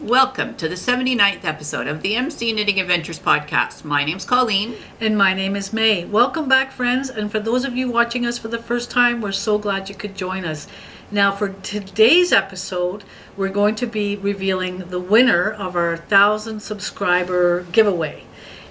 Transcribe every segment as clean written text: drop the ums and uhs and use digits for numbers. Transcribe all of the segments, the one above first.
Welcome to the 79th episode of the MC Knitting Adventures podcast. My name's Colleen. And my name is May. Welcome back, friends. And for those of you watching us for the first time, we're so glad you could join us. Now, for today's episode, we're going to be revealing the winner of our 1,000 subscriber giveaway.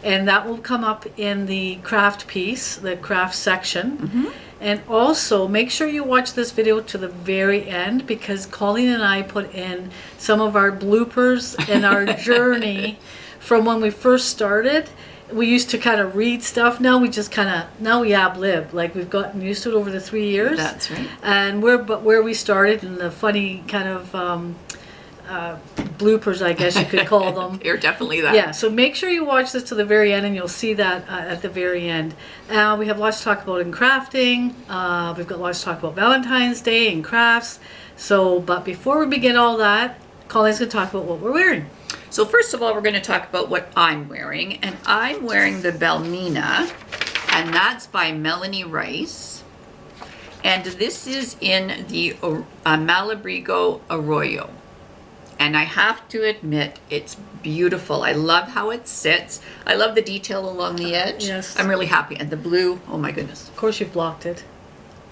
And that will come up in the craft piece, the craft section. Mm-hmm. And also, make sure you watch this video to the very end, because Colleen and I put in some of our bloopers in our journey from when we first started. We used to kind of read stuff. Now we just now we ad-lib. Like, we've gotten used to it over the 3 years. That's right. And where we started, and the funny kind of bloopers, I guess you could call them. They're definitely that. Yeah, so make sure you watch this to the very end, and you'll see that at the very end. We have lots to talk about in crafting. We've got lots to talk about Valentine's Day and crafts. But before we begin all that, Colleen's going to talk about what we're wearing. So first of all, we're going to talk about what I'm wearing. And I'm wearing the Belmina, and that's by Melanie Rice. And this is in the Malabrigo Arroyo. And I have to admit, it's beautiful. I love how it sits. I love the detail along the edge. Yes. I'm really happy. And the blue, oh my goodness. Of course you've blocked it.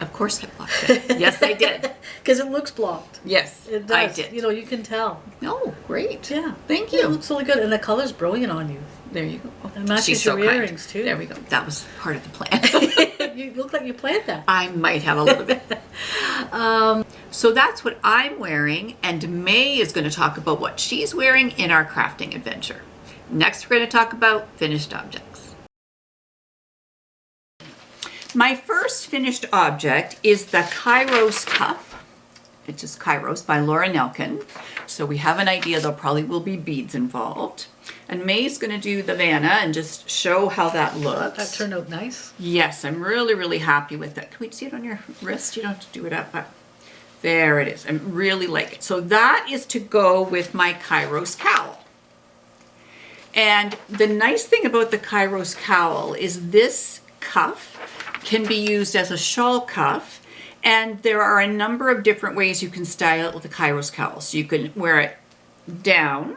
Of course I blocked it. Yes, I did. Because it looks blocked. Yes, It does. I did. You know, you can tell. Oh, great. Yeah. Thank you. It looks really good. And the color's brilliant on you. There you go. Oh, It matches she's your so kind. earrings, too. There we go. That was part of the plan. You look like you planned that. I might have a little bit. So that's what I'm wearing, and May is going to talk about what she's wearing in our crafting adventure. Next, we're going to talk about finished objects. My first finished object is the Kairos cuff. It's just Kairos by Nelkin. So we have an idea there probably will be beads involved. And May's going to do the Vanna and just show how that looks. That turned out nice. Yes, I'm really, really happy with that. Can we see it on your wrist? You don't have to do it up. There it is. I really like it. So that is to go with my Kairos cowl. And the nice thing about the Kairos cowl is this cuff can be used as a shawl cuff. And there are a number of different ways you can style it with a Kairos cowl. So you can wear it down.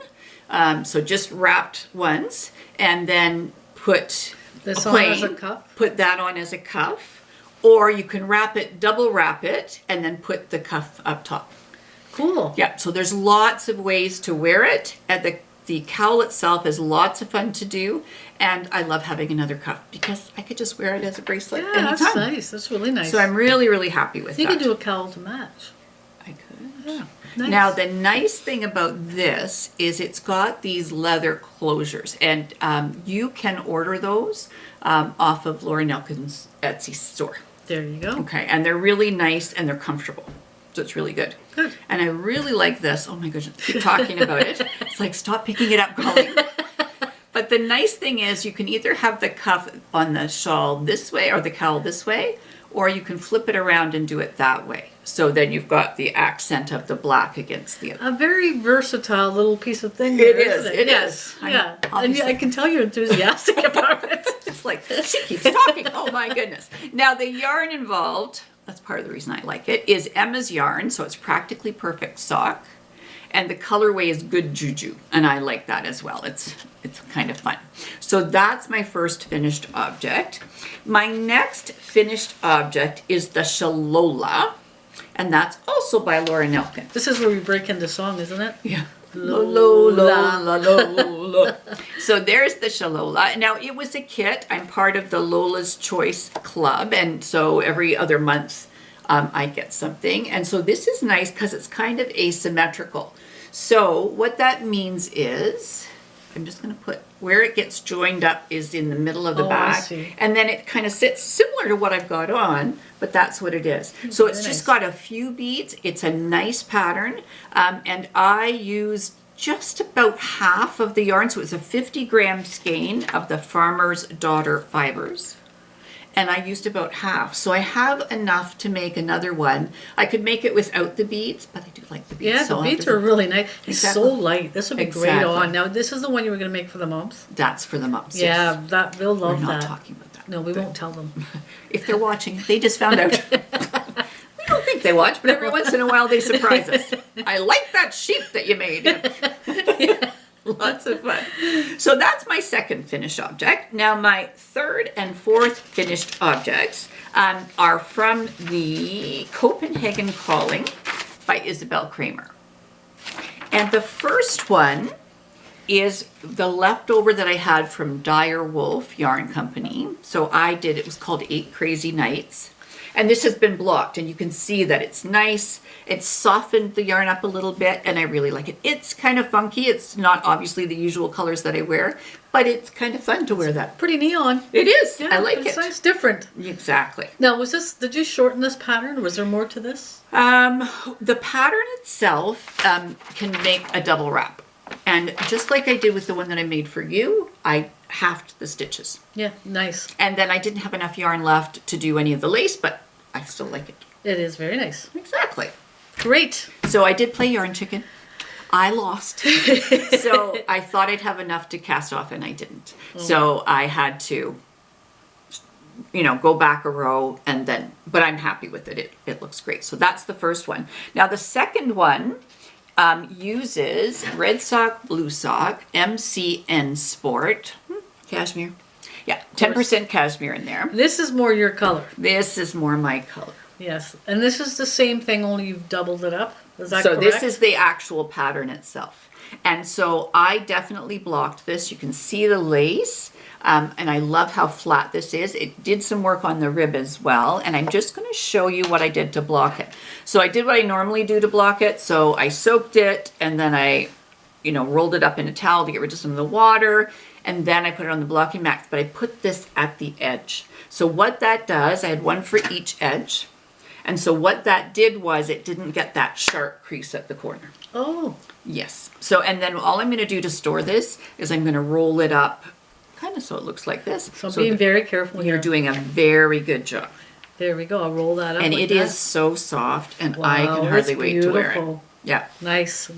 So just wrapped once, and then put This a on plain, as a cuff? put that on as a cuff, or you can wrap it, double wrap it, and then put the cuff up top. Cool. Yeah, so there's lots of ways to wear it, and the cowl itself is lots of fun to do, and I love having another cuff because I could just wear it as a bracelet anytime. That's nice. That's really nice. So I'm really, really happy with You that. could do a cowl to match. I could. Yeah. Nice. Now, the nice thing about this is it's got these leather closures, and you can order those off of Laura Nelkin's Etsy store. There you go. Okay, and they're really nice and they're comfortable. So it's really good. Good. And I really like this. Oh my goodness, keep talking about it. It's like, stop picking it up, Colleen. But the nice thing is you can either have the cuff on the shawl this way or the cowl this way, or you can flip it around and do it that way. So then you've got the accent of the black against the other. A very versatile little piece of thing there, isn't it? It Yes. is. Yeah. And obviously- I can tell you're enthusiastic about it. It's like, she keeps talking. Oh my goodness. Now the yarn involved, that's part of the reason I like it, is Emma's yarn. So it's practically perfect sock. And the colorway is good juju. And I like that as well. It's kind of fun. So that's my first finished object. My next finished object is the Shalola. And that's also by Laura Nelkin. This is where we break into song, isn't it? Yeah. Lola. So there's the Shalola. Now, it was a kit. I'm part of the Lola's Choice Club, and so every other month I get something. And so this is nice because it's kind of asymmetrical. So what that means is, I'm just going to put where it gets joined up is in the middle of the back. I see. And then it kind of sits similar to what I've got on, but that's what it is. So it's Very just nice. got a few beads. It's a nice pattern. And I used just about half of the yarn. So it's a 50-gram skein of the Farmer's Daughter fibers. And I used about half. So I have enough to make another one. I could make it without the beads, but I do like the beads. Yeah, so the I'll have beads to- are really nice. It's Exactly. so light. This would be great Exactly. on. Now, this is the one you were going to make for the moms? That's for the mums. Yeah, Yes. that they'll We're love not that. talking about that. No, we won't tell them. If they're watching, they just found out. We don't think think they watch, but every once in a while they surprise us. I like that sheep that you made. Yeah. Lots of fun. So that's my second finished object. Now my third and fourth finished objects are from the Copenhagen Calling by Isabell Kraemer. And the first one is the leftover that I had from DyerWolf Yarn Company. So it was called 8 Crazy Nights. And this has been blocked, and you can see that it's nice. It's softened the yarn up a little bit, and I really like it. It's kind of funky. It's not obviously the usual colors that I wear, but it's kind of fun to wear that. Pretty neon. It is. Yeah, I like it's it. nice, different. Exactly. Now, did you shorten this pattern? Was there more to this? The pattern itself can make a double wrap. And just like I did with the one that I made for you, I halved the stitches. Yeah, nice. And then I didn't have enough yarn left to do any of the lace, but I still like it. It is very nice. Exactly. Great. So I did play yarn chicken. I lost. So I thought I'd have enough to cast off, and I didn't. So I had to, go back a row, and then, but I'm happy with it. It looks great. So that's the first one. Now the second one uses red sock, blue sock, MCN Sport, cashmere. Yeah, 10% cashmere in there. This is more your color. This is more my color. Yes, and this is the same thing, only you've doubled it up. Is that correct? So this is the the actual pattern itself. And so I definitely blocked this. You can see the lace. And I love how flat this is. It did some work on the rib as well. And I'm just going to show you what I did to block it. So I did what I normally do to block it. So I soaked it, and then I, rolled it up in a towel to get rid of some of the water. And then I put it on the blocking mat. But I put this at the edge. So what that does, I had one for each edge. And so what that did was it didn't get that sharp crease at the corner. Oh. Yes. So, and then all I'm going to do to store this is I'm going to roll it up kind of so it looks like this. So being very careful here. You're doing a very good job. There we go. I'll roll that up. And it is so soft, and I can hardly wait to wear it. Yeah. Nice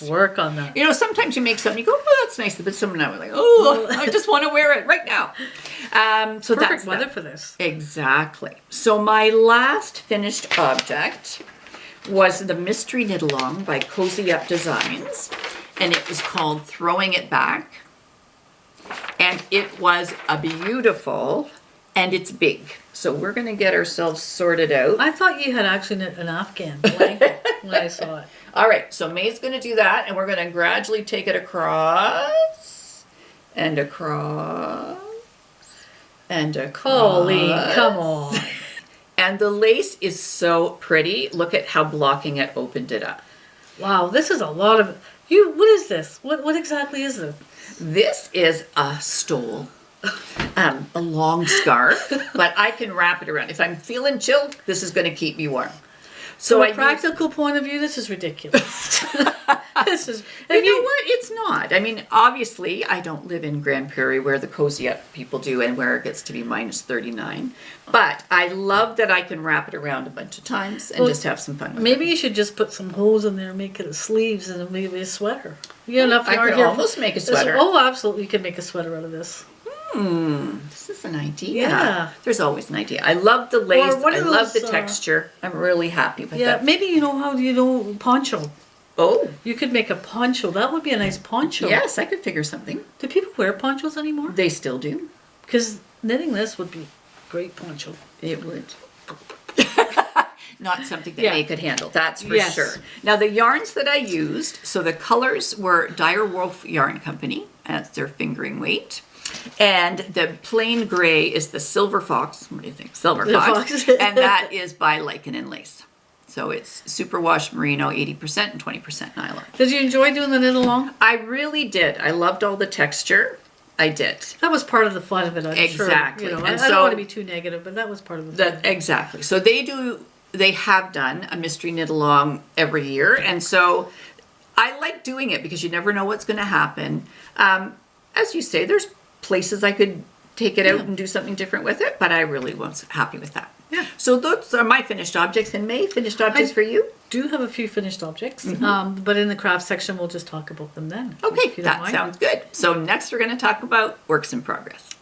work on that. Sometimes you make something, you go, oh, that's nice. But someone else like, oh, I just want to wear it right now. So perfect that's weather for this. Exactly. So my last finished object was the Mystery Knit Along by Cozy Up Designs, and it was called Throwing It Back. And it was a beautiful, and it's big. So we're going to get ourselves sorted out. I thought you had actually knit an Afghan blanket when I saw it. All right, so May's going to do that, and we're going to gradually take it across, and across, and across. Colleen, come on. And the lace is so pretty. Look at how blocking it opened it up. Wow, this is a lot of... What is this? What exactly is this? This is a stole, a long scarf, but I can wrap it around. If I'm feeling chilled, this is going to keep me warm. So from a practical point of view, this is ridiculous. This is... You know what? It's not. I mean, obviously, I don't live in Grand Prairie where the Cozy Up people do and where it gets to be minus 39. But I love that I can wrap it around a bunch of times and just have some fun with it. Maybe you should just put some holes in there and make it a sleeves and maybe a sweater. You have enough I yarn could here. almost make a sweater. Oh, absolutely. You can make a sweater out of this. This is an idea. Yeah. There's always an idea. I love the lace. I love the those, texture. I'm really happy with that. Yeah, maybe poncho. Oh. You could make a poncho. That would be a nice poncho. Yes, I could figure something. Do people wear ponchos anymore? They still do. Because knitting this would be a great poncho. It would. Not something that May could handle, that's for sure. Now the yarns that I used, so the colors were DyerWolf Yarn Company. That's their fingering weight. And the plain gray is the Silver Fox. What do you think? Silver Fox. And that is by Lichen and Lace. So it's superwash merino, 80% and 20% nylon. Did you enjoy doing the knit along? I really did. I loved all the texture. I did. That was part of the fun of it, I'm sure. Exactly. I don't want to be too negative, but that was part of the fun. Exactly. So they have done a mystery knit along every year. And so I like doing it because you never know what's going to happen. As you say, there's places I could take it out and do something different with it, but I really was happy with that. Yeah. So those are my finished objects. And May, finished objects for you? Do have a few finished objects, but in the craft section we'll just talk about them then. Okay, that sounds good. So next we're going to talk about works in progress.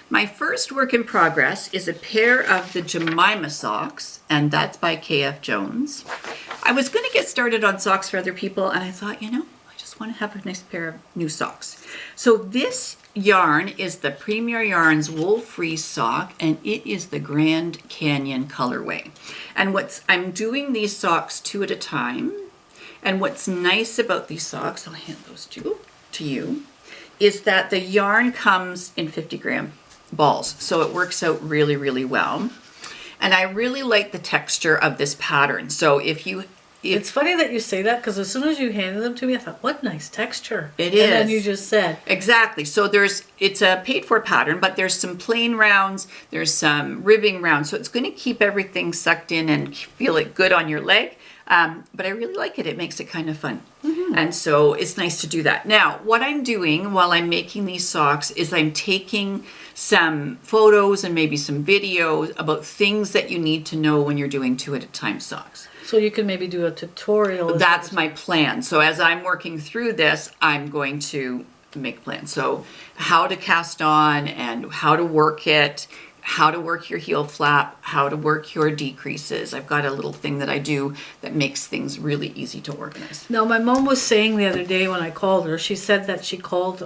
My first work in progress is a pair of the Jemima socks, and that's by KF Jones. I was going to get started on socks for other people, and I thought, you know, I just want to have a nice pair of new socks. So this yarn is the Premier Yarns Wool Free Sock, and it is the Grand Canyon colorway. And I'm doing these socks 2 at a time. And what's nice about these socks, I'll hand those to you, is that the yarn comes in 50-gram balls. So it works out really, really well. And I really like the texture of this pattern. So it's funny that you say that, because as soon as you handed them to me, I thought, what nice texture. It is. And then you just said. Exactly. So it's a paid for pattern, but there's some plain rounds, there's some ribbing rounds. So it's going to keep everything sucked in and feel it good on your leg. But I really like it. It makes it kind of fun. And so it's nice to do that. Now, what I'm doing while I'm making these socks is I'm taking some photos and maybe some videos about things that you need to know when you're doing 2 at a time socks. So you can maybe do a tutorial. That's my plan. So as I'm working through this, I'm going to make plans. So how to cast on and how to work it, how to work your heel flap, how to work your decreases. I've got a little thing that I do that makes things really easy to organize. Now, my mom was saying the other day when I called her, she said that she called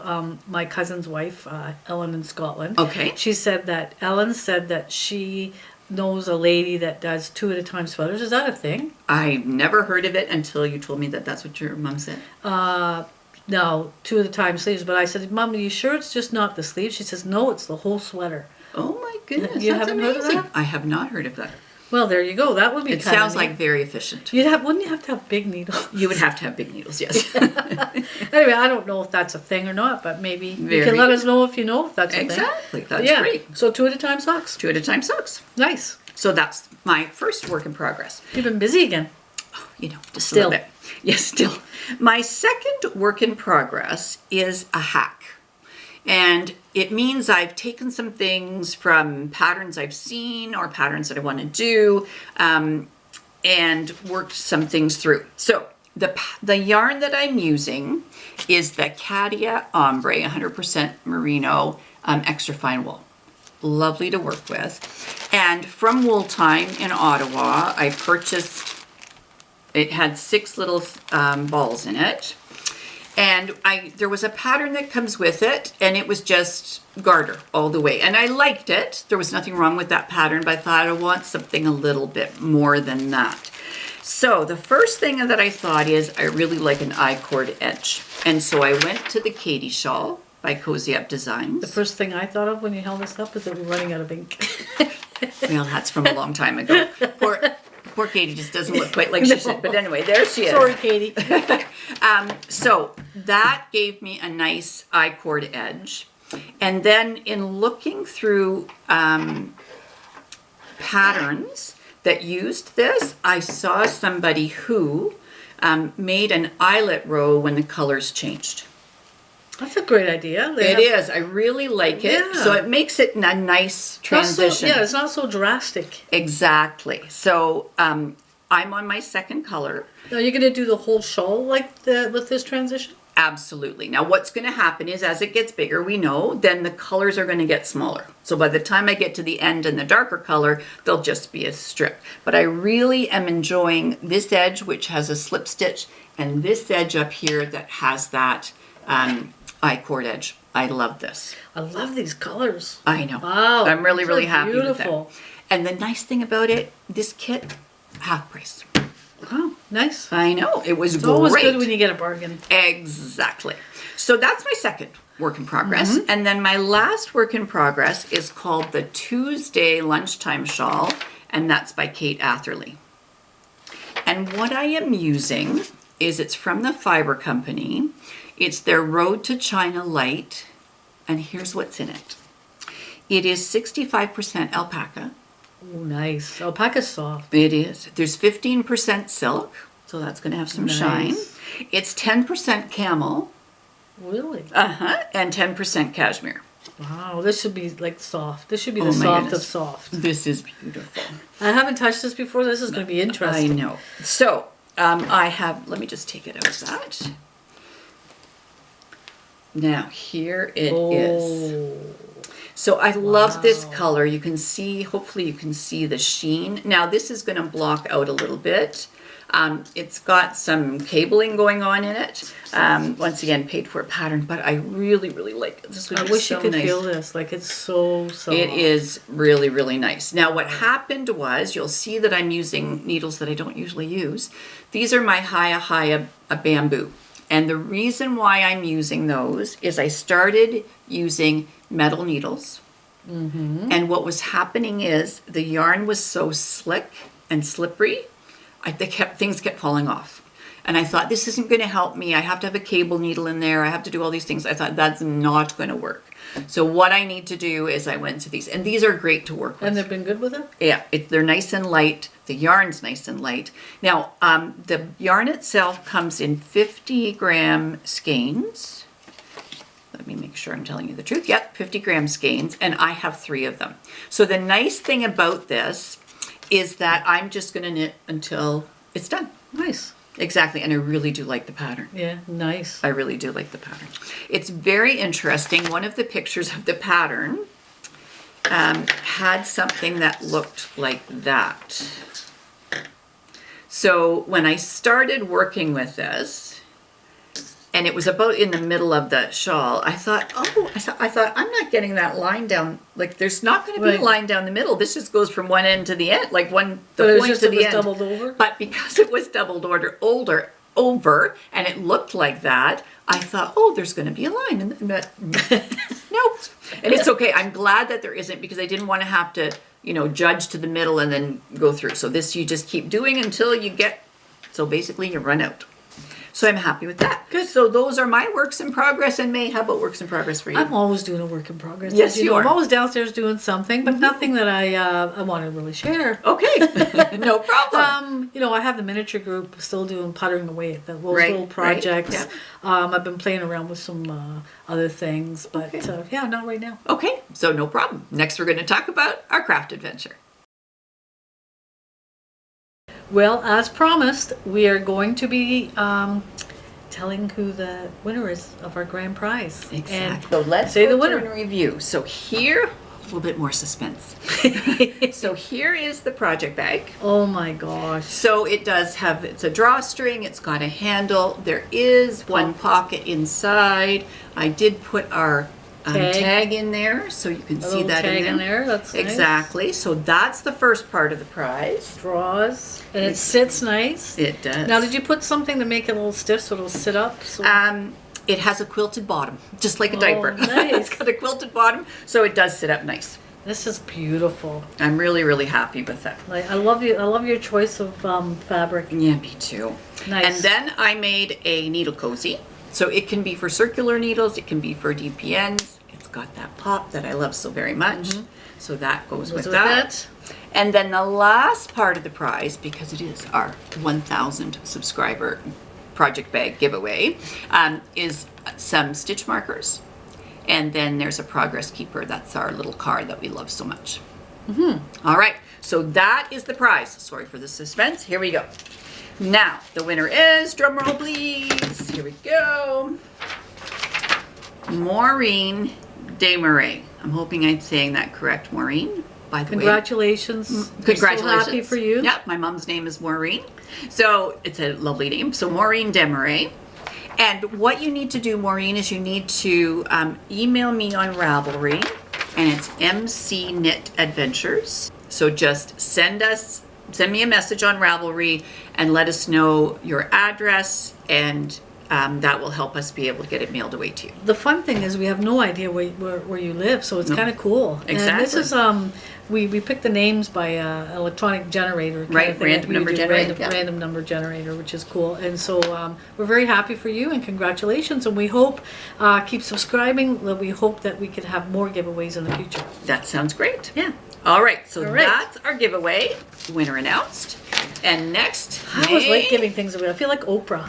my cousin's wife, Ellen in Scotland. Okay. She said that Ellen said that she knows a lady that does 2 at a time sweaters. Is that a thing? I've never heard of it until you told me that that's what your mom said. No, 2 at a time sleeves. But I said, Mom, are you sure it's just not the sleeves? She says, no, it's the whole sweater. Oh my goodness, You that's haven't amazing. heard of that? I have not heard of that. Well, there you go. That would be It kind sounds of like very efficient. wouldn't you have to have big needles? You would have to have big needles, yes. Anyway, I don't know if that's a thing or not, but maybe you Very can let good. us know if you know if that's a thing. Exactly, that's great. So 2 at a time socks. 2 at a time socks. Nice. So that's my first work in progress. You've been busy again. You know, just Still. a little bit. Yes, still. My second work in progress is a hack. And it means I've taken some things from patterns I've seen or patterns that I want to do and worked some things through. So the yarn that I'm using is the Cadia Ombre 100% Merino extra fine wool. Lovely to work with. And from Wool Time in Ottawa, I purchased, it had 6 little balls in it. And there was a pattern that comes with it, and it was just garter all the way. And I liked it. There was nothing wrong with that pattern, but I thought I want something a little bit more than that. So the first thing that I thought is I really like an I-cord edge. And so I went to the Katie Shawl by Cozy Up Designs. The first thing I thought of when you held this up is that we're running out of ink. Well, that's from a long time ago. Poor Katie just doesn't look quite like she should. But anyway, there she is. Sorry, Katie. So that gave me a nice I-cord edge. And then in looking through patterns that used this, I saw somebody who made an eyelet row when the colors changed. That's a great idea. It is. I really like it. Yeah. So it makes it a nice transition. It's not so drastic. Exactly. So I'm on my second color. Now you're going to do the whole shawl with this transition? Absolutely. Now what's going to happen is as it gets bigger, we know, then the colors are going to get smaller. So by the time I get to the end and the darker color, they'll just be a strip. But I really am enjoying this edge, which has a slip stitch, and this edge up here that has that I-cord edge. I love this. I love these colors. I know. Wow. I'm really, really happy beautiful. with it. And the nice thing about it, this kit, half price. Wow, nice. I know. It was It's great. always good when you get a bargain. Exactly. So that's my second work in progress. And then my last work in progress is called the Tuesday Lunchtime Shawl, and that's by Kate Atherley. And what I am using is it's from the Fiber Company. It's their Road to China Light, and here's what's in it. It is 65% alpaca. Oh, nice. Alpaca's soft. It is. There's 15% silk, so that's going to have some shine. It's 10% camel. Really? And 10% cashmere. Wow, this should be like soft. This should be Oh the my soft goodness. of soft. This is beautiful. I haven't touched this before. This is going to be I interesting. know. So I have, let me just take it out of that. Now here it is. So I love this color. You can see, hopefully you can see the sheen. Now this is going to block out a little bit. It's got some cabling going on in it. Once again, paid for pattern, but I really, really like it. This would I be wish so you could nice. feel this. Like it's so soft. It is really, really nice. Now what happened was, you'll see that I'm using needles that I don't usually use. These are my Haya bamboo. And the reason why I'm using those is I started using metal needles. And what was happening is the yarn was so slick and slippery, things kept falling off. And I thought, this isn't going to help me. I have to have a cable needle in there. I have to do all these things. I thought, that's not going to work. So what I need to do is I went to these. And these are great to work with. And they've been good with it? Yeah, they're nice and light. The yarn's nice and light. Now, the yarn itself comes in 50-gram skeins. Let me make sure I'm telling you the truth. Yep, 50-gram skeins, and I have 3 of them. So the nice thing about this is that I'm just going to knit until it's done. Nice. Exactly, and I really do like the pattern. Yeah, nice. I really do like the pattern. It's very interesting. One of the pictures of the pattern had something that looked like that. So when I started working with this, and it was about in the middle of the shawl, I thought, I'm not getting that line down. Like, there's not going to be a line down the middle. This just goes from one end to the end, like the point to the end. Doubled over? But because it was doubled over, and it looked like that, I thought, oh, there's going to be a line. But nope. And it's okay. I'm glad that there isn't, because I didn't want to have to, judge to the middle and then go through. So this you just keep doing until you get, so basically you run out. So I'm happy with that. Good. So those are my works in progress. And May, how about works in progress for you? I'm always doing a work in progress. Yes, you are. I'm always downstairs doing something, but nothing that I want to really share. Okay, no problem. I have the miniature group still doing puttering away at those little projects. Right, yeah. I've been playing around with some other things, but not right now. Okay, so no problem. Next we're going to talk about our craft adventure. Well, as promised, we are going to be telling who the winner is of our grand prize. Exactly. And So let's say go the winner. through and review. So here, a little bit more suspense. So here is the project bag. Oh my gosh. So it does have, it's a drawstring, it's got a handle. There is one pocket inside. I did put our tag in there, so you can see that tag in there. That's nice. Exactly. So that's the first part of the prize. Draws, and it sits nice. It does. Now, did you put something to make it a little stiff so it'll sit up? So It has a quilted bottom, just like a diaper. Nice. It's got a quilted bottom, so it does sit up nice. this is beautiful. I'm really, really happy with that. Like I love your choice of fabric. Yeah, me too. Nice. And then I made a needle cozy. So it can be for circular needles, it can be for DPNs. It's got that pop that I love so very much. So that goes with that. And then the last part of the prize, because it is our 1,000 subscriber project bag giveaway, is some stitch markers. And then there's a progress keeper. That's our little card that we love so much. All right, so that is the prize. Sorry for the suspense. Here we go. Now, the winner is, drum roll please, here we go, Maureen Desmarais. I'm hoping I'm saying that correct, Maureen, by the way. Congratulations. Congratulations. So happy for you. Yep, my mom's name is Maureen. So it's a lovely name. So Maureen Desmarais. And what you need to do, Maureen, is you need to email me on Ravelry, and it's MC Knit Adventures. So just send me a message on Ravelry and let us know your address, and that will help us be able to get it mailed away to you. The fun thing is we have no idea where you live, so it's kind of cool. Exactly. And this is we picked the names by electronic generator. Right, random number generator. Random number generator, which is cool. And so we're very happy for you and congratulations. And we hope keep subscribing. We hope that we could have more giveaways in the future. That sounds great. Yeah. All right, so All right. that's our giveaway. Winner announced. And next, I always like giving things away. I feel like Oprah.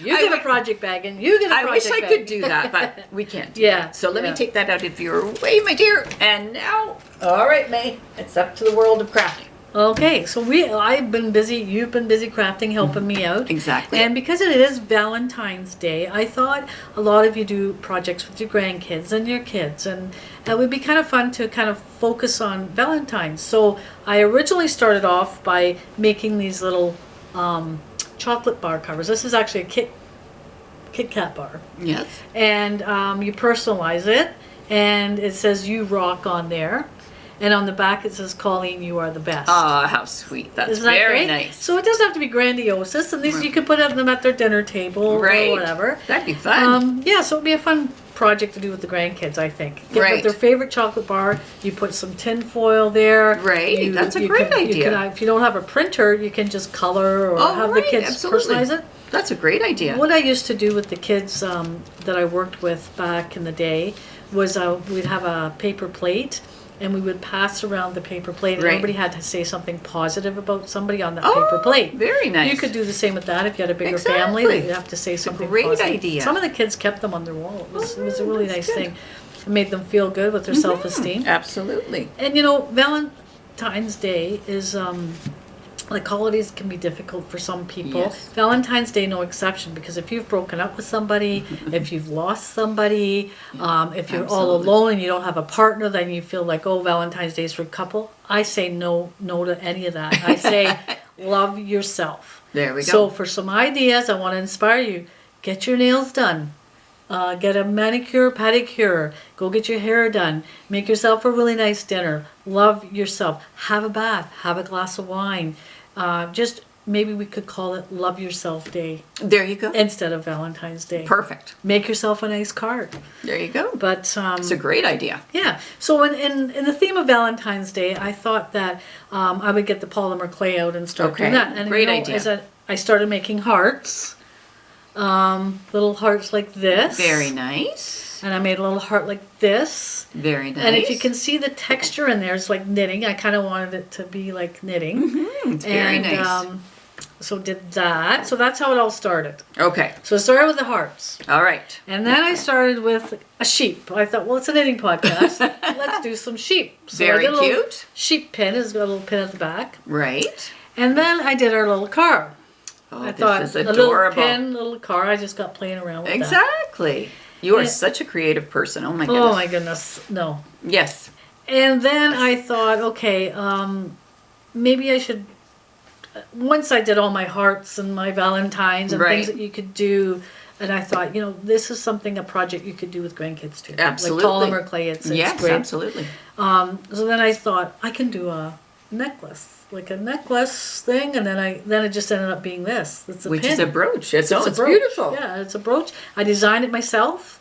You get a project bag and you get a I project wish bag. I could do that, but we can't. Yeah. So let me yeah. take that out of your way, my dear. And now, all right, May, it's up to the world of crafting. Okay, so I've been busy, you've been busy crafting, helping me out. Exactly. And because it is Valentine's Day, I thought a lot of you do projects with your grandkids and your kids. And it would be kind of fun to kind of focus on Valentine's. So I originally started off by making these little chocolate bar covers. This is actually a Kit Kat bar. Yes. And you personalize it, and it says "You Rock" on there. And on the back it says, "Colleen, you are the best." Oh, how sweet. That's Isn't that very great? nice. So it doesn't have to be grandiose. And these you could put them at their dinner table Right. or whatever. That'd be fun. Yeah, so it'd be a fun project to do with the grandkids, I think. Get Right. their favorite chocolate bar. You put some tin foil there. Right. That's a great idea. If you don't have a printer, you can just color or Oh, have right. the kids Absolutely. personalize it. That's a great idea. What I used to do with the kids that I worked with back in the day was we'd have a paper plate, and we would pass around the paper plate, and Right. everybody had to say something positive about somebody on that Oh, paper plate. very nice. You could do the same with that if you had a bigger Exactly. family. You'd have to say something great positive. idea. Some of the kids kept them on their wall. It was a really that's nice good. thing. It made them feel good with their self-esteem. Absolutely. And Valentine's Day is like holidays can be difficult for some people. Yes. Valentine's Day no exception, because if you've broken up with somebody, if you've lost somebody, if you're all Absolutely. alone and you don't have a partner, then you feel like, oh, Valentine's Day is for a couple. I say no to any of that. I say love yourself. There we go. So for some ideas, I want to inspire you. Get your nails done. Get a manicure, pedicure. Go get your hair done. Make yourself a really nice dinner. Love yourself. Have a bath. Have a glass of wine. Just maybe we could call it Love Yourself Day There you go. instead of Valentine's Day. Perfect. Make yourself a nice card. There you go. But It's a great idea. yeah. So in the theme of Valentine's Day, I thought that I would get the polymer clay out and start Okay. doing that. And Great idea. As I started making hearts, little hearts like this. Very nice. And I made a little heart like this. Very nice. And if you can see the texture in there, it's like knitting. I kind of wanted it to be like knitting. It's very nice. So did that. So that's how it all started. Okay. So I started with the hearts. All right. And then I started with a sheep. I thought, well, it's a knitting podcast. Let's do some sheep. So Very I did a little cute. sheep pin. It's got a little pin at the back. Right. And then I did our little car. Oh, I this thought is a little adorable. pin, little car. I just got playing around with that. Exactly. You are And- such a creative person. Oh my goodness. Oh my goodness, no. Yes. And then I thought, okay, maybe I should. Once I did all my hearts and my Valentines and Right. things that you could do, and I thought, this is a project you could do with grandkids too. Absolutely. Like polymer clay, it's Yes, great. absolutely. So then I thought I can do a necklace, like a necklace thing, and then it just ended up being this. It's a Which pin. is a brooch. It's a brooch. beautiful. Yeah, it's a brooch. I designed it myself.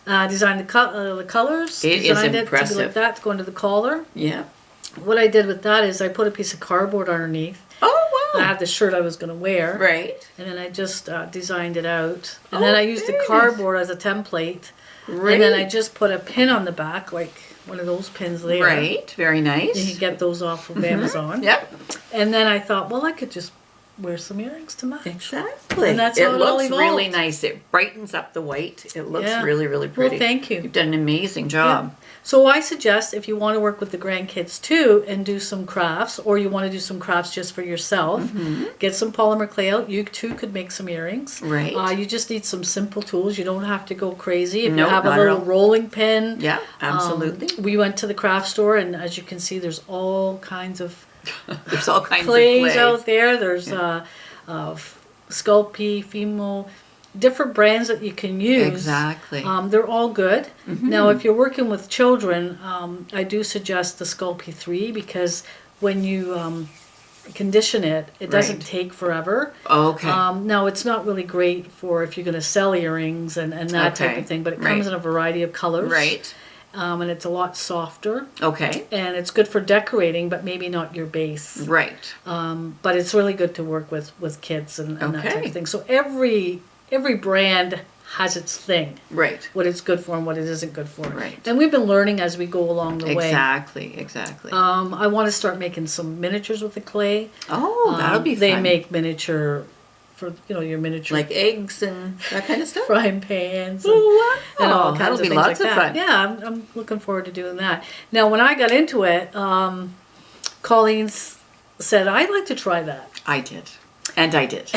Designed the colors. It is designed it to impressive. be like that, to go into the collar. Yeah. What I did with that is I put a piece of cardboard underneath. Oh, I wow. had the shirt I was going to wear. Right. And then I just designed it out. And Oh, then I used the very nice. cardboard as a template. Right. And then I just put a pin on the back, like one of those pins there. Right. Very nice. You can get those off of Amazon. Yep. And then I thought, well, I could just wear some earrings to match. Exactly. And that's how it all looks really evolved. nice. It brightens up the white. It looks Yeah. really, really Well, pretty. thank you. You've done an amazing job. So I suggest if you want to work with the grandkids too and do some crafts, or you want to do some crafts just for yourself, get some polymer clay out. You too could make some earrings. Right. You just need some simple tools. You don't have to go crazy. If No, you have a not at little all. rolling pin. Yeah, absolutely. We went to the craft store, and as you can see, there's all kinds of There's all kinds clays of clays. out there. There's Soka'pii, Fimo, different brands that you can use. Exactly. They're all good. Now, if you're working with children, I do suggest the Soka'pii 3 because when you condition it, it doesn't Right. take forever. Okay. Now, it's not really great for if you're going to sell earrings and that type Okay. of thing, but it Right. comes in a variety of colors. Right. And it's a lot softer. Okay. And it's good for decorating, but maybe not your base. Right. But it's really good to work with kids and that type Okay. of thing. So every brand has its thing, Right. what it's good for and what it isn't good for. Right. And we've been learning as we go along the way. Exactly. Exactly. I want to start making some miniatures with the clay. Oh, that'll be They fun. make miniature for your miniature like eggs and that kind of stuff. frying pans and, Oh, and all wow. kinds That'll of be things lots like of that. fun. Yeah, I'm looking forward to doing that. Now, when I got into it, Colleen said, I'd like to try that. I did. And I did.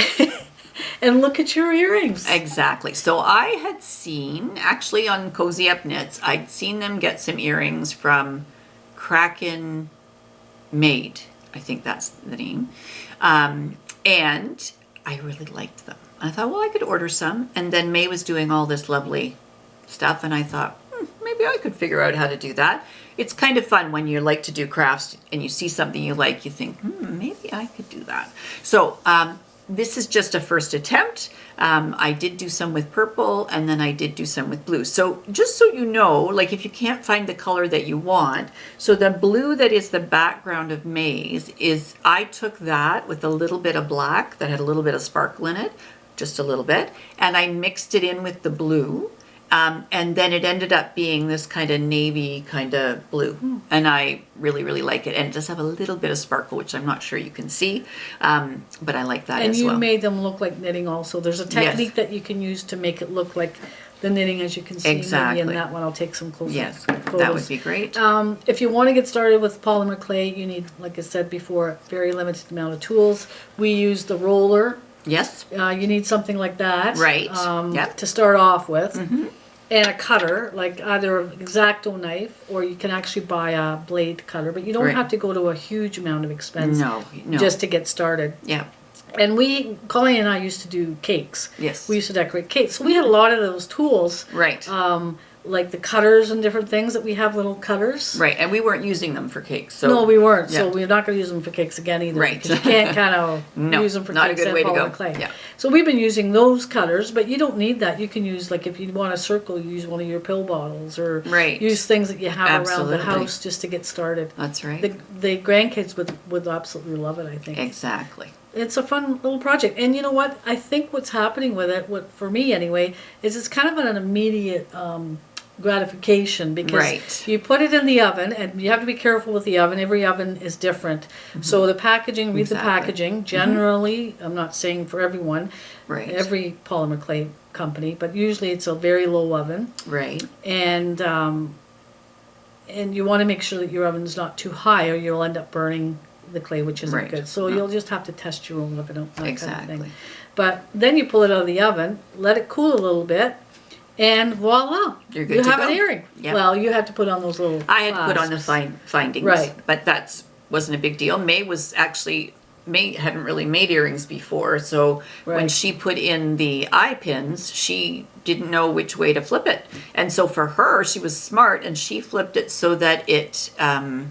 And look at your earrings. Exactly. So I had seen, actually on Cozy Up Knits, I'd seen them get some earrings from Kraken Made. I think that's the name. And I really liked them. I thought, well, I could order some. And then May was doing all this lovely stuff, and I thought, maybe I could figure out how to do that. It's kind of fun when you like to do crafts and you see something you like, you think, maybe I could do that. So this is just a first attempt. I did do some with purple, and then I did do some with blue. So just so you know, like if you can't find the color that you want, so the blue that is the background of May's is, I took that with a little bit of black that had a little bit of sparkle in it, just a little bit, and I mixed it in with the blue. And then it ended up being this kind of navy kind of blue. And I really, really like it. And it does have a little bit of sparkle, which I'm not sure you can see. But I like that as well. And you made them look like knitting also. There's a technique that you can use to make it look like the knitting, as you can see. Exactly. Maybe in that one, I'll take some closer photos. That would be great. If you want to get started with polymer clay, you need, like I said before, a very limited amount of tools. We use the roller. Yes. You need something like that. Right. To start off with. And a cutter, like either an X-Acto knife, or you can actually buy a blade cutter, but you don't have to go to a huge amount of expense just to get started. Yeah. And Colleen and I used to do cakes. Yes. We used to decorate cakes. So we had a lot of those tools. Right. Like the cutters and different things that we have, little cutters. Right, and we weren't using them for cakes. So no, we weren't. So we're not going to use them for cakes again either. Right. Because you can't kind of use them for not cakes a good way to go. Clay. Yeah. So we've been using those cutters, but you don't need that. You can use, like, if you want a circle, you use one of your pill bottles, or use things that you have around the house just to get started. That's right. The grandkids would absolutely love it, I think. Exactly. It's a fun little project. And you know what? I think what's happening with it, for me anyway, is it's kind of an immediate gratification, because you put it in the oven, and you have to be careful with the oven. Every oven is different. So the packaging, read the packaging. Generally, I'm not saying for everyone, every polymer clay company, but usually it's a very low oven. Right. And you want to make sure that your oven's not too high, or you'll end up burning the clay, which isn't good. So you'll just have to test your own oven out, that kind of thing. But then you pull it out of the oven, let it cool a little bit, and voila, you have an earring. Yep. Well, you had to put on those little I had to put on the findings, but that wasn't a big deal. May hadn't really made earrings before, so when she put in the eye pins, she didn't know which way to flip it. And so for her, she was smart, and she flipped it so that I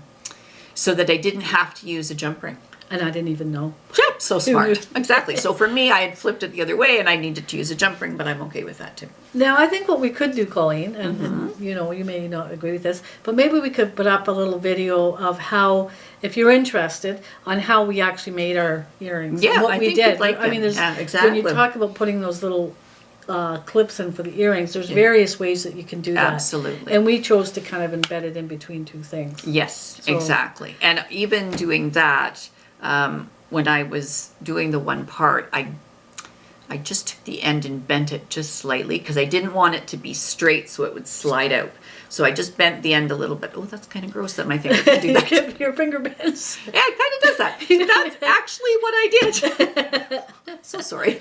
didn't have to use a jump ring. And I didn't even know. Yep, so smart. Exactly. So for me, I had flipped it the other way, and I needed to use a jump ring, but I'm okay with that too. Now, I think what we could do, Colleen, and you know, you may not agree with this, but maybe we could put up a little video of how, if you're interested, on how we actually made our earrings. Yeah, what I we think did. you'd like I mean, there's exactly. when you talk about putting those little clips in for the earrings, there's various ways that you can do that. Absolutely. And we chose to kind of embed it in between two things. Yes, exactly. And even doing that, when I was doing the one part, I just took the end and bent it just slightly, because I didn't want it to be straight so it would slide out. So I just bent the end a little bit. Oh, that's kind of gross that my finger can do that. Your finger bends. Yeah, it kind of does that. So that's actually what I did. So sorry.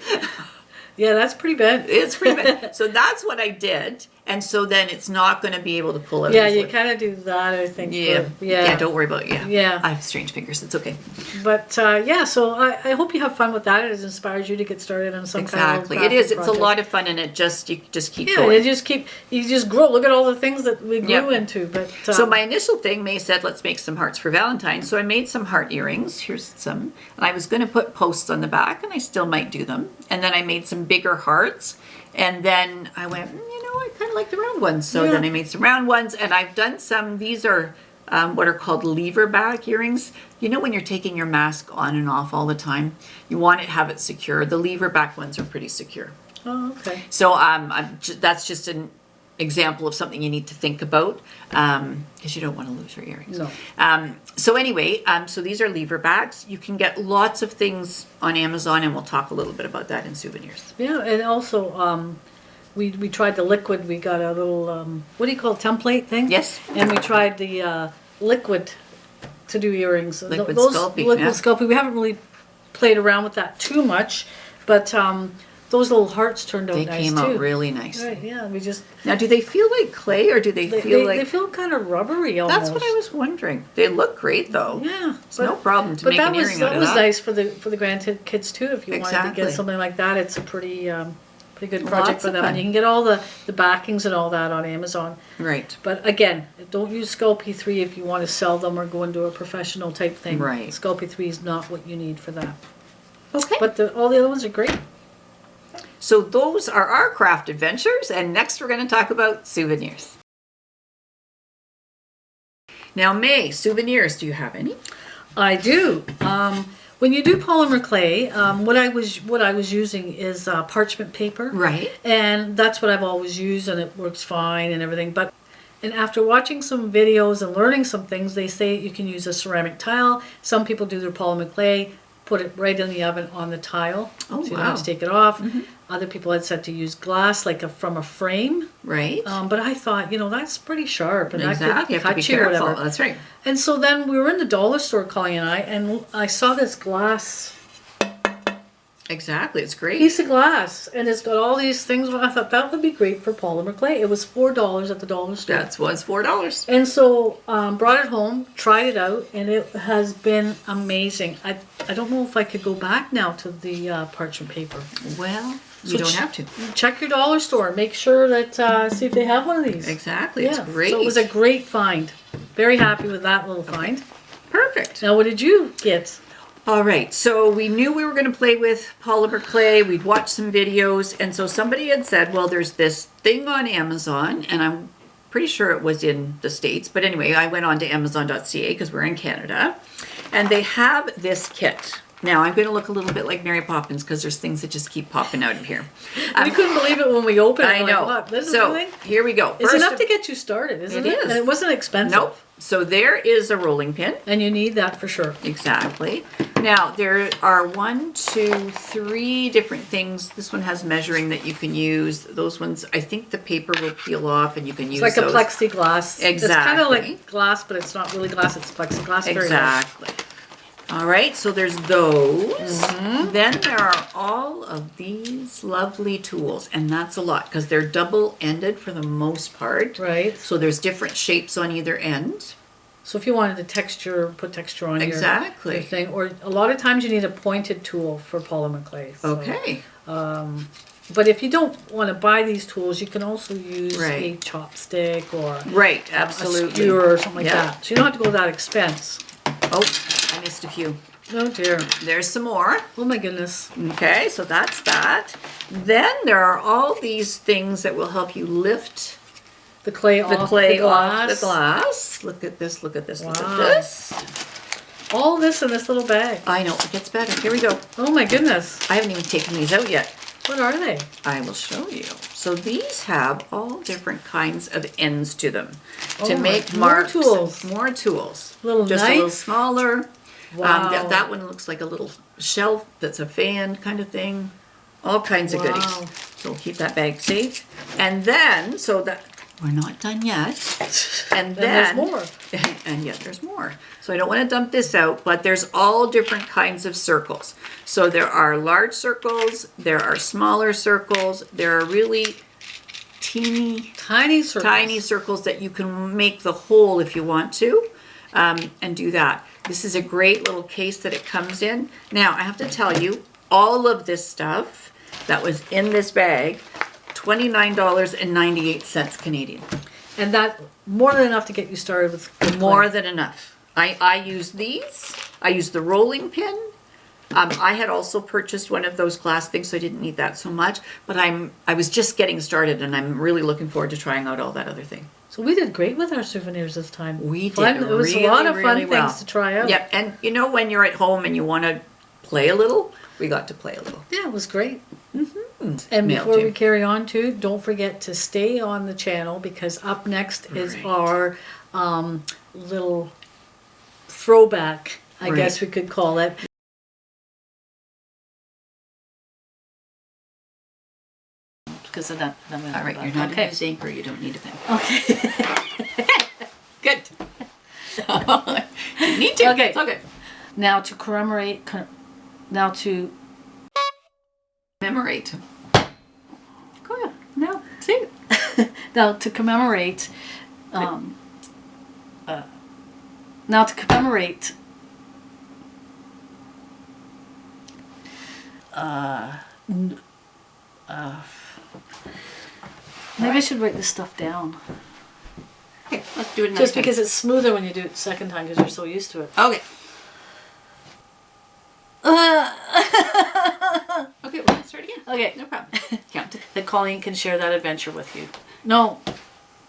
Yeah, that's pretty bad. It's pretty bad. So that's what I did. And so then it's not going to be able to pull it. Yeah, you kind of do that, I think. Yeah, don't worry about it. Yeah. I have strange fingers. It's okay. But yeah, so I hope you have fun with that. It inspires you to get started on some kind of it is. It's project. a lot of fun, and you just keep going. going. You just grow. Look at all the things that we grew into. But so my initial thing, May said, let's make some hearts for Valentine's. So I made some heart earrings. Here's some. And I was going to put posts on the back, and I still might do them. And then I made some bigger hearts. And then I went, I kind of like the round ones. So then I made some round ones, and I've done some. These are what are called lever back earrings. You know, when you're taking your mask on and off all the time, you want to have it secure. The lever back ones are pretty secure. Oh, okay. So that's just an example of something you need to think about, because you don't want to lose your earrings. No. So anyway, so these are lever backs. You can get lots of things on Amazon, and we'll talk a little bit about that in Souvenirs. Yeah, and also we tried the liquid. We got a little, what do you call it, template thing? Yes. And we tried the liquid to do earrings. Liquid Soka'pii. Liquid Soka'pii. We haven't really played around with that too much, but those little hearts turned out They nice came too. out really nice. Right, yeah, we just... Now, do they feel like clay or do they feel like... They feel kind of rubbery almost. That's what I was wondering. They look great though. Yeah. It's no problem to make an earring out of that. That was nice for the grandkids too. If you wanted to Exactly. get something like that, it's a pretty good project Lots for of them. fun. And you can get all the backings and all that on Amazon. Right. But again, don't use Soka'pii 3 if you want to sell them or go into a professional type thing. Right. Soka'pii 3 is not what you need for that. Okay. But all the other ones are great. So those are our craft adventures, and next we're going to talk about souvenirs. Now, May, souvenirs, do you have any? I do. When you do polymer clay, what I was using is parchment paper. Right. And that's what I've always used, and it works fine and everything. And after watching some videos and learning some things, they say you can use a ceramic tile. Some people do their polymer clay, put it right in the oven on the tile. Oh, so you don't wow. have to take it off. Other people had said to use glass, like from a frame. Right. But I thought, that's pretty sharp, and Exactly. that could You have to be cut you or careful. whatever. That's right. And so then we were in the dollar store, Colleen and I saw this glass Exactly. It's great. piece of glass, and it's got all these things. I thought that would be great for polymer clay. It was $4 at the dollar store. That was $4. And so brought it home, tried it out, and it has been amazing. I don't know if I could go back now to the parchment paper. Well, you So don't have to. Check your dollar store. Make sure that see if they have one of these. Exactly. It's great. So it was a great find. Very happy with that little find. Perfect. Now, what did you get? All right, so we knew we were going to play with polymer clay. We'd watched some videos, and so somebody had said, well, there's this thing on Amazon, and I'm pretty sure it was in the States, but anyway, I went on to Amazon.ca because we're in Canada, and they have this kit. Now, I'm going to look a little bit like Mary Poppins because there's things that just keep popping out of here. We couldn't believe it when we opened it. I know. Like, what? This is So, the thing? here we go. It's First enough of- to get you started, isn't it? It is. And it wasn't expensive. Nope. So there is a rolling pin. And you need that for sure. Exactly. Now, there are 1, 2, 3 different things. This one has measuring that you can use. Those ones, I think the paper will peel off and you can use It's like those. a plexiglass. It's kind of Exactly. like glass, but it's not really glass. It's plexiglass. Very Exactly. All right, so there's those. Mm-hmm. Then there are all of these lovely tools, and that's a lot because they're double-ended for the most part. Right. So there's different shapes on either end. So if you wanted to put texture on Exactly. your thing, or a lot of times you need a pointed tool for polymer clay. So, Okay. but if you don't want to buy these tools, you can also use Right. a chopstick or Right, a absolutely. skewer or something like Yeah. that. So you don't have to go that expense. Oh, I missed a few. Oh dear. There's some more. Oh my goodness. Okay, so that's that. Then there are all these things that will help you lift The clay the off clay the glass. off the glass. Look at this, look at this, look Wow. at this. All this in this little bag. I know, it gets better. Here we go. Oh my goodness. I haven't even taken these out yet. What are they? I will show you. So these have all different kinds of ends to them to Oh, make more marks. tools. More tools. Little Just a little knife? smaller. Wow. That one looks like a little shelf that's a fan kind of thing. All kinds of Wow. goodies. So we'll keep that bag safe. And then, so that we're not done yet. And then there's more. And yet there's more. So I don't want to dump this out, but there's all different kinds of circles. So there are large circles, there are smaller circles, there are really Tiny circles. tiny circles that you can make the hole if you want to, and do that. This is a great little case that it comes in. Now, I have to tell you, all of this stuff that was in this bag, $29.98 Canadian. And that more than enough to get you started with More clay. than enough. I use these. I use the rolling pin. I had also purchased one of those glass things, so I didn't need that so much. But I was just getting started, and I'm really looking forward to trying out all that other thing. So we did great with our souvenirs this time. We did Fun. It was really, a lot of fun really well. things to try out. Yep, and you know when you're at home and you want to play a little, we got to play a little. Yeah, it was great. And Mail before too. we carry on too, don't forget to stay on the channel because up next is Right. our little throwback, I Right. guess we could call it. Because of that. All right, you're not okay. a news anchor, you don't need a pen. Okay. Good. You need to. Okay. It's okay. Now to commemorate. Now to Commemorate. Now to commemorate, maybe I should write this stuff down. Okay, let's do it another Just time. because it's smoother when you do it the second time because you're so used to it. Okay. Okay, we're gonna start again. Okay. No problem. Count to That Colleen can share that adventure with you. No,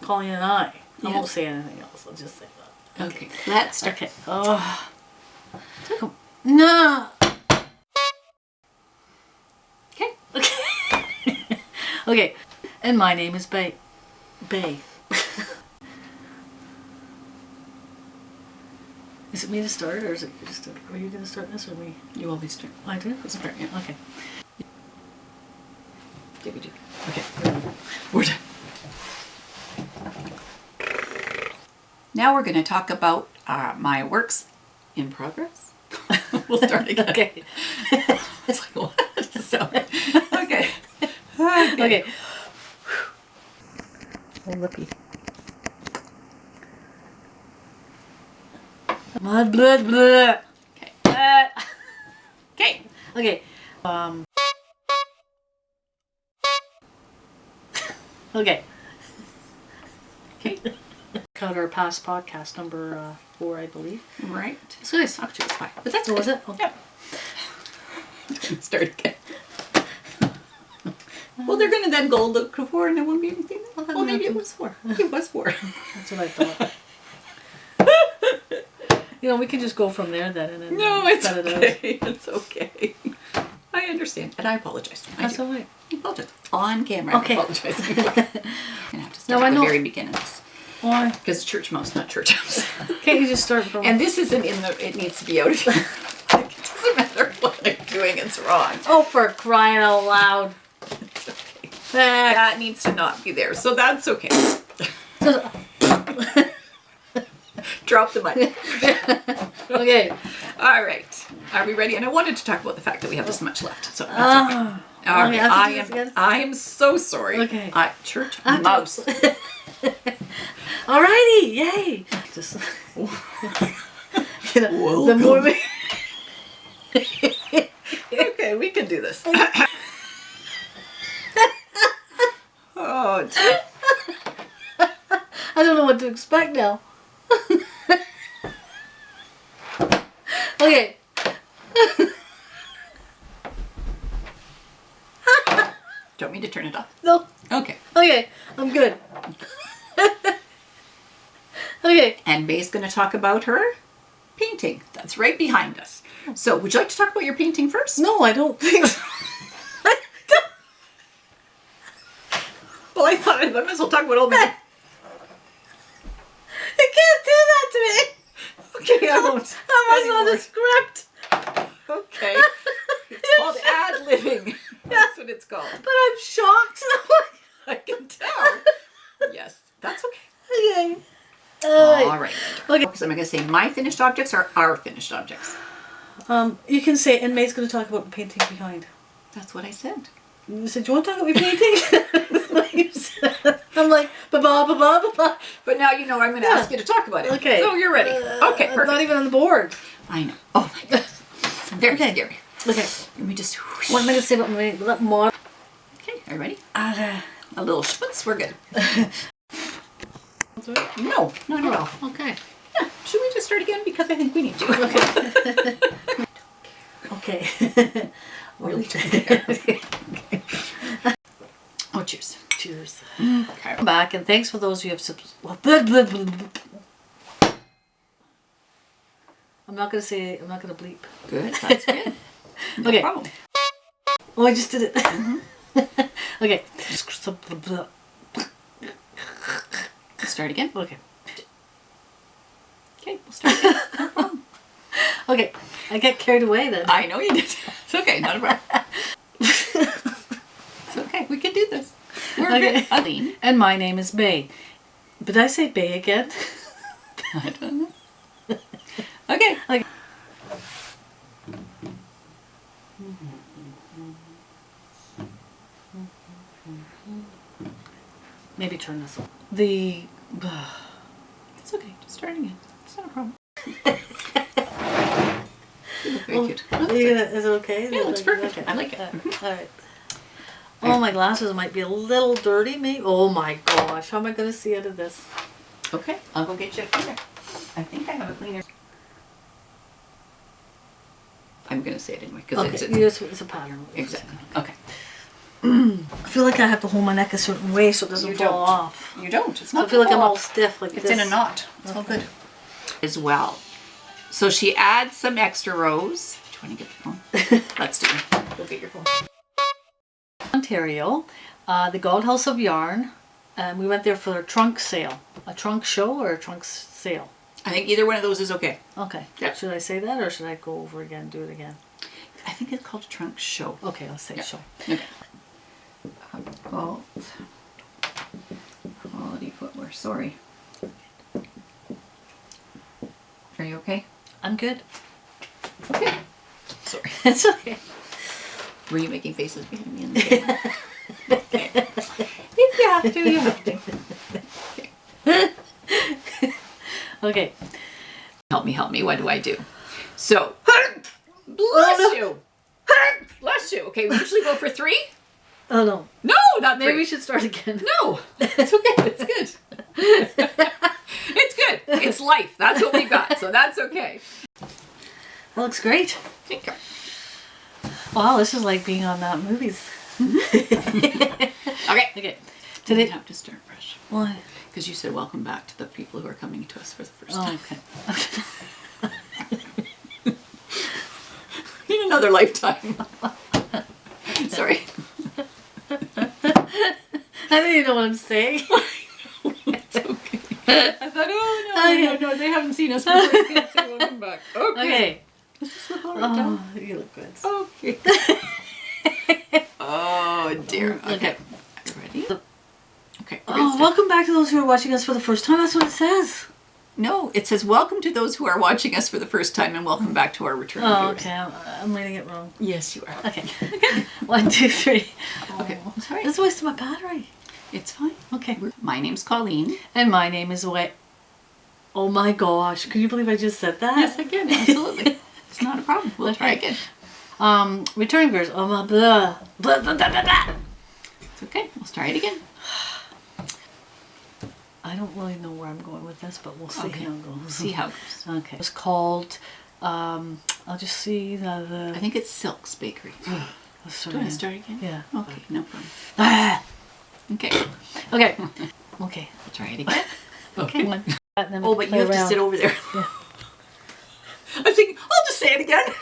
Colleen and I. I won't say anything else. I'll just say that. Okay, let's start. Okay. Oh. No. Okay. Okay. Okay. And my name is Bay. Bay. Is it me to start, or is it you to start? Are you going to start this, or me? You always start. I do? Start, yeah. Okay. Dibby-dibby. Okay. We're done. Now we're going to talk about my works in progress. We'll start again. Okay. It's like, what? So, okay. Okay. Oh, lippy. Blood, blood, blood. Okay. Okay. Okay. Okay. Okay. Cut our past podcast number 4, I believe. Right. So nice. Actually, it's fine. But that's Oh, was good. it? Okay. Yep. Start again. Well, they're going to then go look for 4 and there won't be anything. Well, maybe it was 4. It was 4. That's what I thought. You know, we can just go from there then and then No, it's cut it out. okay. It's okay. I understand. And I apologize. That's I all right. apologize. On camera. Okay. I apologize. I'm going to have to start No, I at the know. very beginning of this. Why? Because it's church mouse, not church house. Can't you just start from... And this isn't in the, it needs to be out of here. Like, it doesn't matter what I'm doing, it's wrong. Oh, for crying out loud. It's okay. Back. That needs to not be there, so that's okay. Drop the mic. Okay. All right. Are we ready? And I wanted to talk about the fact that we have this much left, so that's okay. All okay, right. I have to do this again? I am so sorry. Okay. Church I have to- mouse. Alrighty, yay! Just, you know, the more we... Okay, we can do this. Oh, dear. I don't know what to expect now. Okay. Don't mean to turn it off. No. Okay. Okay, I'm good. Okay. And May's going to talk about her painting. That's right behind us. So, would you like to talk about your painting first? No, I don't think so. Well, I thought I might as well talk about all my... You can't do that to me. Okay, I won't. I was on the anymore. script. Okay. It's called ad-libbing. That's what it's called. But I'm shocked. I can tell. Yes, that's okay. Okay. All right. Okay. Because I'm going to say my finished objects are our finished objects. You can say, and May's going to talk about the painting behind. That's what I said. You said, do you want to talk about your painting? That's what you said. I'm like, ba-ba, ba-ba, ba-ba. But now you know I'm going to ask you to talk about it. Okay. So you're ready. Okay, I'm perfect. not even on the board. I know. Oh my goodness. Very scary. Okay. Let me just... whoosh. What am I going to say about my little more? Okay, are you ready? Okay. A little schmutz, we're good. No, not at all. Okay. Yeah, should we just start again? Because I think we need to. Okay. Really don't care. Okay. Oh, cheers. Cheers. Okay. Come back, and thanks for those who have I'm not going to say, I'm not going to bleep. Good, that's good. No Okay. problem. Oh, I just did it. Okay. Start again. Okay. Okay, we'll start again. No problem. Okay. I got carried away then. I know you did. It's okay, not a problem. It's okay, we can do this. We're Okay. good. Aline. And my name is May. Did I say Bay again? I don't know. Okay. Okay. Maybe turn this on. The... It's okay. Just start again. It's not a problem. Very cute. Is it okay? Yeah, it looks perfect. Okay. I like it. All right. Oh, my glasses might be a little dirty, maybe. Oh my gosh, how am I going to see out of this? Okay, I'll go get you a cleaner. I think I have a cleaner. I'm going to say it anyway because It's a pattern. Exactly. Okay. I feel like I have to hold my neck a certain way so it doesn't fall off. You don't. It's So not. I feel like I'm all stiff like it's this. in a knot. It's all good. As well. So she adds some extra rows. Do you want to get the phone? Let's do it. Go get your phone. Ontario, the Gold House of Yarn. We went there for a trunk sale. A trunk show or a trunk sale? I think either one of those is okay. Okay. Yeah. Should I say that or should I go over again, do it again? I think it's called a trunk show. Okay, let's say show. Okay. Quality footwear. Sorry. Are you okay? I'm good. Okay. Sorry. It's okay. Were you making faces behind me in the camera? Okay. If you have to, you have to. Okay. Okay. Help me. What do I do? So, bless you. Bless you. Okay, we usually go for 3. Oh no. No, not 3. Maybe we should start again. No, it's okay. It's good. It's good. It's life. That's what we got. So that's okay. That looks great. Thank you. Wow, this is like being on that movies. Okay. Okay. Today have to start fresh. Why? Because you said welcome back to the people who are coming to us for the first Oh, time. okay. In another lifetime. Sorry. I don't even know what I'm saying. It's okay. I thought, oh no, they haven't seen us before. They can't say welcome back. Okay. Does this look alright down? Oh, you look good. Okay. Oh dear. Okay. Are you ready? Okay. Oh, welcome back to those who are watching us for the first time. That's what it says. No, it says welcome to those who are watching us for the first time and welcome back to our returning viewers. Okay. I'm reading it wrong. Yes, you are. Okay. 1, 2, 3. Okay. Oh, Sorry. this is wasting my battery. It's fine. Okay. My name's Colleen. And my name is Way. Oh my gosh. Can you believe I just said that? Yes, I can. Absolutely. It's not a problem. We'll try again. Returning viewers. Oh my blah. Blah, blah, blah, blah, blah. It's okay. Let's try it again. I don't really know where I'm going with this, but we'll see how it goes. We'll see how it goes. Okay. It's called, I'll just see the... I think it's Silk's Bakery. Let's Do you want to start again? Yeah. Okay, no problem. Ah! Okay. Okay. Okay. We'll try it again. Okay. One. Oh, but you have to sit over there. Yeah. I was thinking, I'll just say it again.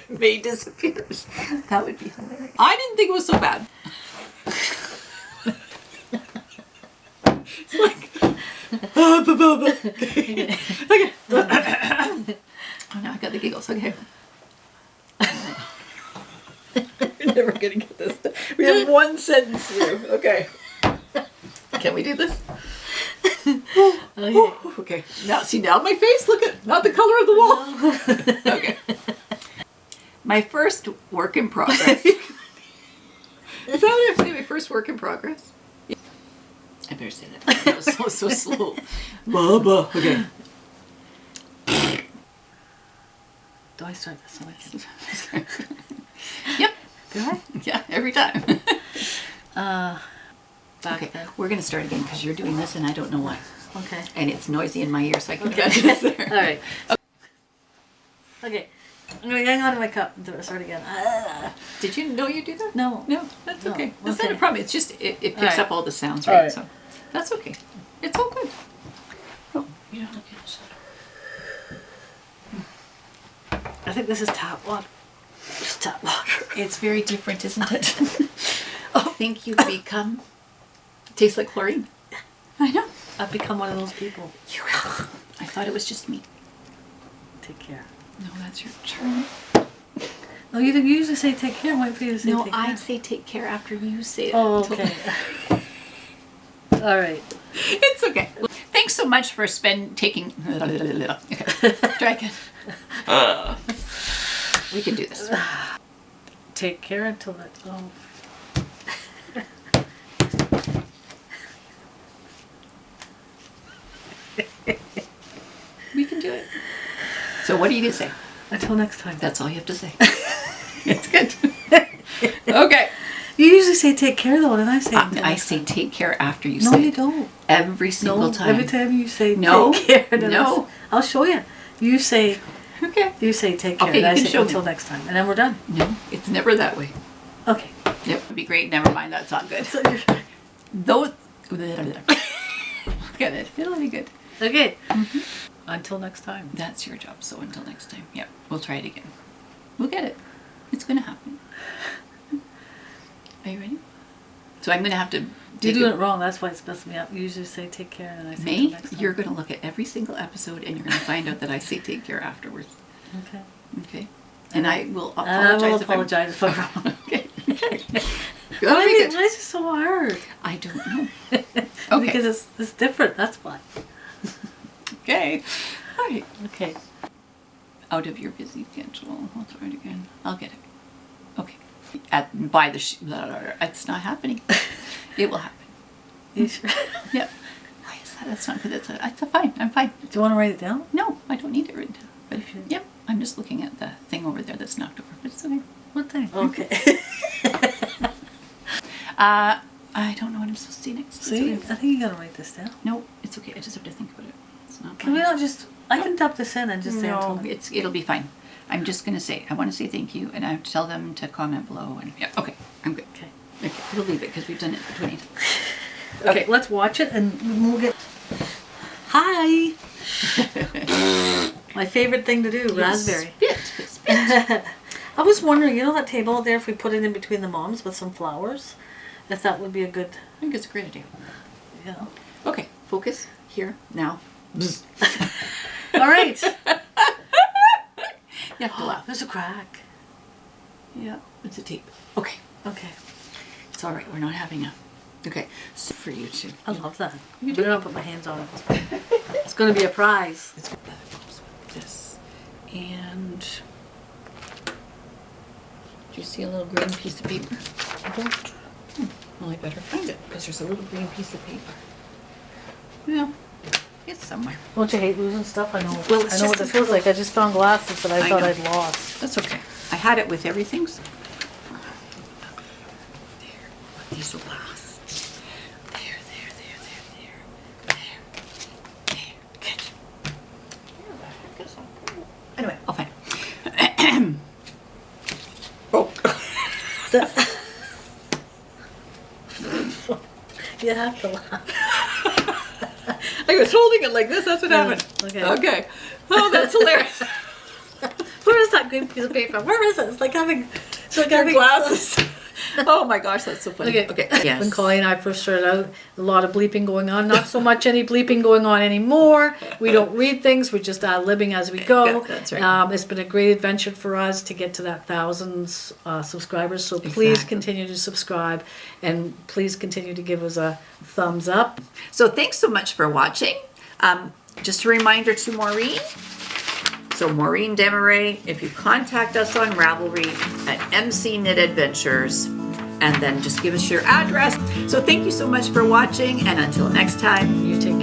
May disappears. That would be hilarious. I didn't think it was so bad. It's like, okay. Okay. Oh, now I got the giggles. Okay. You're never gonna get this done. We have one sentence here. Okay. Can we do this? Okay. Okay. Now, see, now my face. Look at not the color of the wall. Okay. My first work in progress. Is that what I have to say? My first work in progress. Yeah. I better say that. That was so slow. Baba. Okay. Do I start this one? Yep. Do I? Yeah, every time. Back Okay, then. we're going to start again because you're doing this and I don't know why. Okay. And it's noisy in my ear, so I can Okay. imagine it's there. All right. Okay. I'm going to hang on to my cup and start again. Did you know you do that? No. No, that's No. okay. That's Okay. not a problem. It's just, it picks All right. up all the sounds, All right? right. So that's okay. It's all good. Oh, you don't look at I think this is tap water. Just tap water. It's very different, isn't it? I think you've become, tastes like chlorine. I know. I've become one of those people. You will. I thought it was just me. Take care. No, that's your turn. No, you usually say take care. I'm waiting for you to say No, take care. I say take care after you say it. Oh, okay. All right. It's okay. Thanks so much for taking. Okay. Try again. We can do this. Take care until it. Oh. So what are you going to say? Until next time. That's all you have to say. It's good. Okay. You usually say take care though, and I say I say take care after you no, say you it. don't. Every single time. Every time you say No. take care. Then No. I'll show you. You say Okay. take care. Okay, and I you can say show until me. next time, and then we're done. No, it's never that way. Okay. Yep, it'd be great. Never mind, that's not good. So you're- Those. Look at it. It'll be good. okay. Until next time. That's your job. So until next time. Yep, we'll try it again. We'll get it. It's going to happen. Are you ready? So I'm going to have to. You're doing it wrong. That's why it's messing me up. You usually say take care, and I say May, until next time. you're going to look at every single episode and you're going to find out that I say take care afterwards. Okay. Okay? And I will And I apologize will if I'm apologize if I'm wrong. Okay. Why Very good. is it so hard? I don't know. Okay. Because it's different. That's why. Okay. All right. Okay. Out of your busy schedule. I'll try it again. I'll get it. Okay. It's not happening. It will happen. You sure? Yep. Why is that? That's not good. That's fine. I'm fine. Do you want to write it down? No, I don't need it written down. But You should. yep, I'm just looking at the thing over there that's knocked over. But it's okay. What thing? Okay. I don't know what I'm supposed to see next. It's See, okay. I think you gotta write this down. No, it's okay. I just have to think about it. It's not. Can we not just? I can dump this in and just say No, until. it'll be fine. I'm just gonna say I want to say thank you, and I have to tell them to comment below. And yeah, okay, I'm good. Okay. Okay, we'll leave it because we've done it 20 times. Okay, let's watch it and we'll get. Hi. My favorite thing to do, raspberry. Spit. I was wondering, you know that table out there, if we put it in between the moms with some flowers, if that would be a good, I think it's a great idea. you know. Okay, focus here now. All right. You have to laugh. There's a crack. Yeah, it's a tape. Okay, Okay. it's all right. We're not having a. Okay, so for you too. I love that. You better not put my hands on it. It's going to be a prize. It's this, and do you see a little green piece of paper? I don't. Well, I better find it because there's a little green piece of paper. Yeah, it's somewhere. Don't you hate losing stuff? I know. Well, it's I know just what this it feels little- like. I just found glasses that I I thought know. I'd lost. That's okay. I had it with everything. So. There, these will last. There. Catch. Anyway, I'll find it. Oh. You have to laugh. I was holding it like this. That's what happened. Okay. Okay. Oh, that's hilarious. Where is that green piece of paper? Where is it? It's like having Your glasses. Oh my gosh, that's so funny. Okay. Okay. When Yes. Colleen and I first started out, a lot of bleeping going on. Not so much any bleeping going on anymore. We don't read things. We're just ad-libbing as we go. Yeah, that's right. It's been a great adventure for us to get to that 1,000 subscribers. So please Exactly. continue to subscribe and please continue to give us a thumbs up. So thanks so much for watching. Just a reminder to Maureen. So Maureen Demaray, if you contact us on Ravelry at MC Knit Adventures, and then just give us your address. So thank you so much for watching, and until next time, You take